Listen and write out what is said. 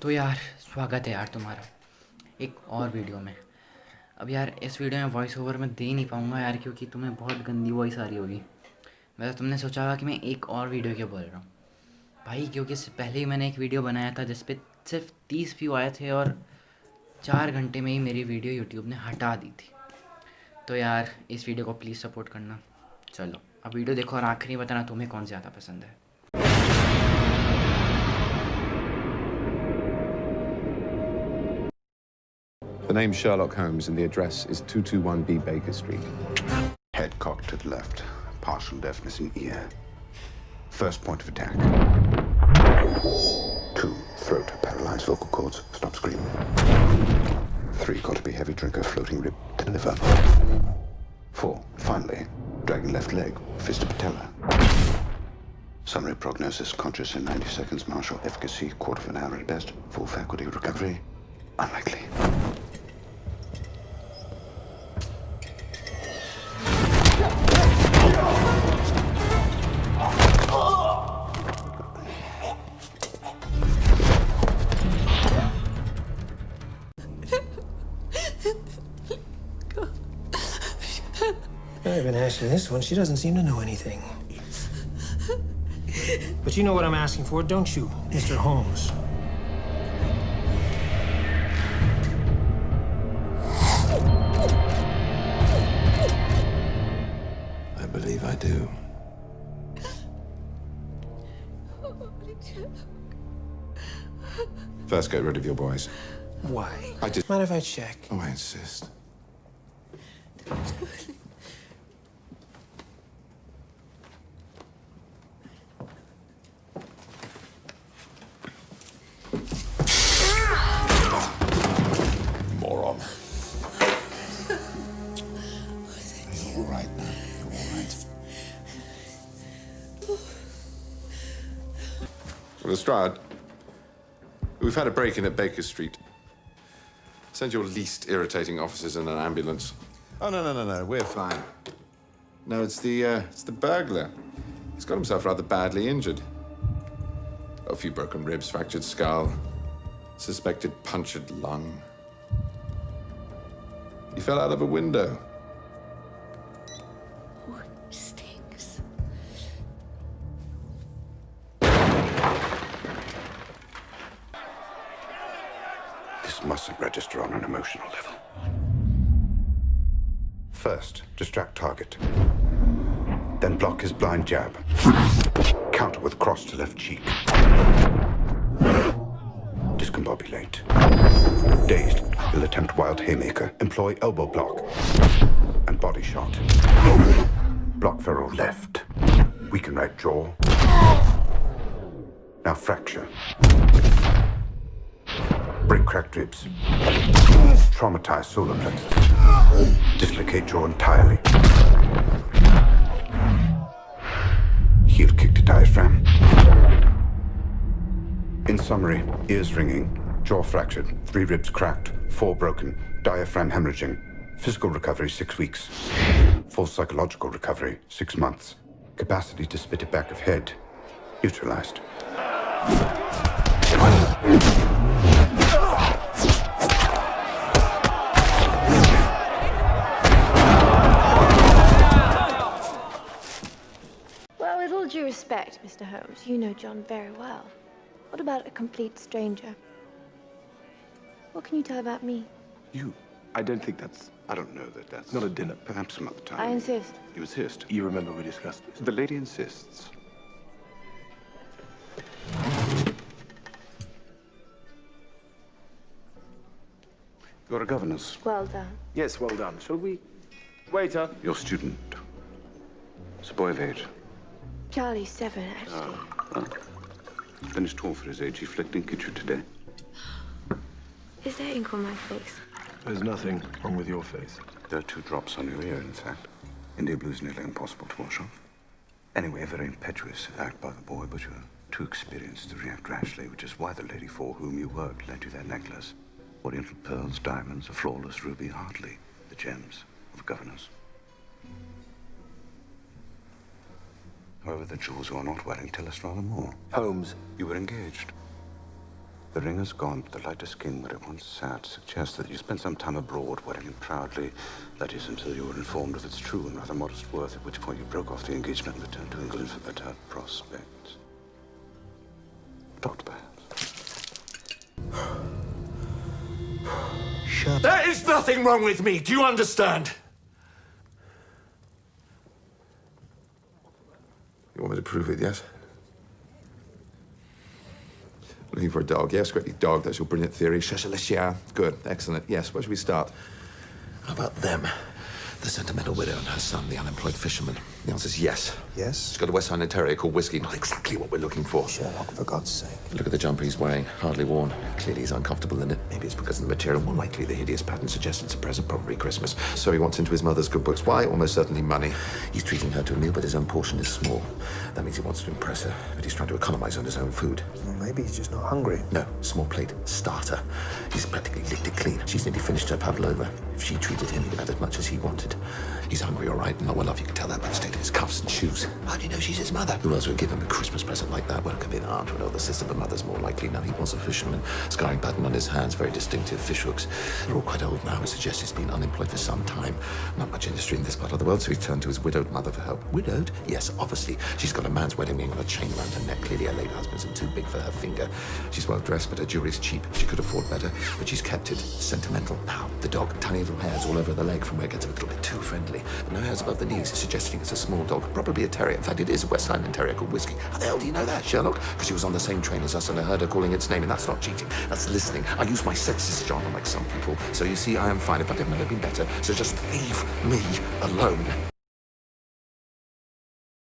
तो यार स्वागत है यार तुम्हारा एक और वीडियो में। अब यार इस वीडियो में वॉइस ओवर मैं दे नहीं पाऊँगा यार, क्योंकि तुम्हें बहुत गंदी वॉइस आ रही होगी। वैसे तुमने सोचा होगा कि मैं एक और वीडियो क्यों बोल रहा हूँ भाई, क्योंकि इससे पहले ही मैंने एक वीडियो बनाया था जिस पे सिर्फ 30 व्यू आए थे और 4 घंटे में ही मेरी वीडियो यूट्यूब ने हटा दी थी। तो यार इस वीडियो को प्लीज़ सपोर्ट करना। चलो अब वीडियो देखो और आखिरी बताना तुम्हें कौन ज़्यादा पसंद है। The name's Sherlock Holmes and the address is 221B Baker Street. Head cocked to the left, partial deafness in ear. First point of attack. 2, throat, paralyzed vocal cords, stop screaming. 3, got to be heavy drinker, floating rib to liver. 4, finally, dragging left leg, fist to patella. Summary prognosis, conscious in 90 seconds, martial efficacy, quarter of an hour at best, full faculty recovery, unlikely. I've been asking this one. She doesn't seem to know anything. But you know what I'm asking for, don't you, Mr. Holmes? I believe I do. First, get rid of your boys. Why? I just... Mind if I check? Oh, I insist. Moron. You're all right now. You're all right. Well, Lestrade, we've had a break-in at Baker Street. Send your least irritating officers in an ambulance. Oh, no. We're fine. No, it's the burglar. He's got himself rather badly injured. A few broken ribs, fractured skull, suspected punctured lung. He fell out of a window. Oh, it stinks. This mustn't register on an emotional level. First, distract target. Then block his blind jab. Counter with cross to left cheek. Discombobulate. Dazed, he'll attempt wild haymaker. Employ elbow block. And body shot. Block feral left. Weaken right jaw. Now fracture. Break cracked ribs. Traumatize solar plexus. Dislocate jaw entirely. Heel kick to diaphragm. In summary, ears ringing, jaw fractured, 3 ribs cracked, 4 broken, diaphragm hemorrhaging. Physical recovery 6 weeks. Full psychological recovery 6 months. Capacity to spit it back of head neutralized. Well, with all due respect, Mr. Holmes, you know John very well. What about a complete stranger? What can you tell about me? You? I don't think that's... I don't know that that's... Not a dinner. Perhaps some other time. I insist. You insist? You remember we discussed this. The lady insists. You're a governess. Well done. Yes, well done. Shall we? Waiter. Your student. It's a boy of 8. Charlie's 7, actually. Then he's tall for his age. He flicked ink at you today. Is there ink on my face? There's nothing wrong with your face. There are 2 drops on your ear, in fact. India blue's nearly impossible to wash off. Anyway, a very impetuous act by the boy, but you're too experienced to react rashly, which is why the lady for whom you worked lent you that necklace. Oriental pearls, diamonds, a flawless ruby, hardly the gems of a governess. However, the jewels you are not wearing tell us rather more. Holmes. You were engaged. The ring has gone, but the lighter skin where it once sat suggests that you spent some time abroad wearing it proudly. That is, until you were informed of its true and rather modest worth, at which point you broke off the engagement and returned to England for better prospects. Doctor, perhaps. There is nothing wrong with me, do you understand? You want me to prove it, yes? Looking for a dog, yes, correctly. Dog, that's your brilliant theory. Cherche. Good, excellent. Yes, where should we start? How about them? The sentimental widow and her son, the unemployed fisherman. The answer's yes. Yes? She's got a West Island Terrier called Whiskey. Not exactly what we're looking for. Sherlock, for God's sake. Look at the jumper he's wearing. Hardly worn. Clearly he's uncomfortable in it. Maybe it's because of the material. More likely the hideous pattern suggests it's a present, probably Christmas. So he wants into his mother's good books. Why? Almost certainly money. He's treating her to a meal, but his own portion is small. That means he wants to impress her, but he's trying to economize on his own food. Well, maybe he's just not hungry. No, small plate, starter. He's practically licked it clean. She's nearly finished her pavlova. If she treated him, he'd have had as much as he wanted. He's hungry, all right, and not well off. You can tell that by the state of his cuffs and shoes. How do you know she's his mother? Who else would give him a Christmas present like that? Well, it could be an aunt or an older sister, but mother's more likely. Now, he was a fisherman. Scarring pattern on his hands, very distinctive fish hooks. They're all quite old now. It suggests he's been unemployed for some time. Not much industry in this part of the world, so he turned to his widowed mother for help. Widowed? Yes, obviously. She's got a man's wedding ring on a chain around her neck. Clearly her late husband's and too big for her finger. She's well dressed, but her jewelry's cheap. She could afford better, but she's kept it sentimental. Now, the dog, tiny little hairs all over the leg from where it gets a little bit too friendly. But no hairs above the knees, suggesting it's a small dog, probably a terrier. In fact, it is a West Island Terrier called Whiskey. How the hell do you know that, Sherlock? Because she was on the same train as us and I heard her calling its name, and that's not cheating. That's listening. I use my senses, John, unlike some people. So you see, I am fine. In fact, I've never been better. So just leave me alone.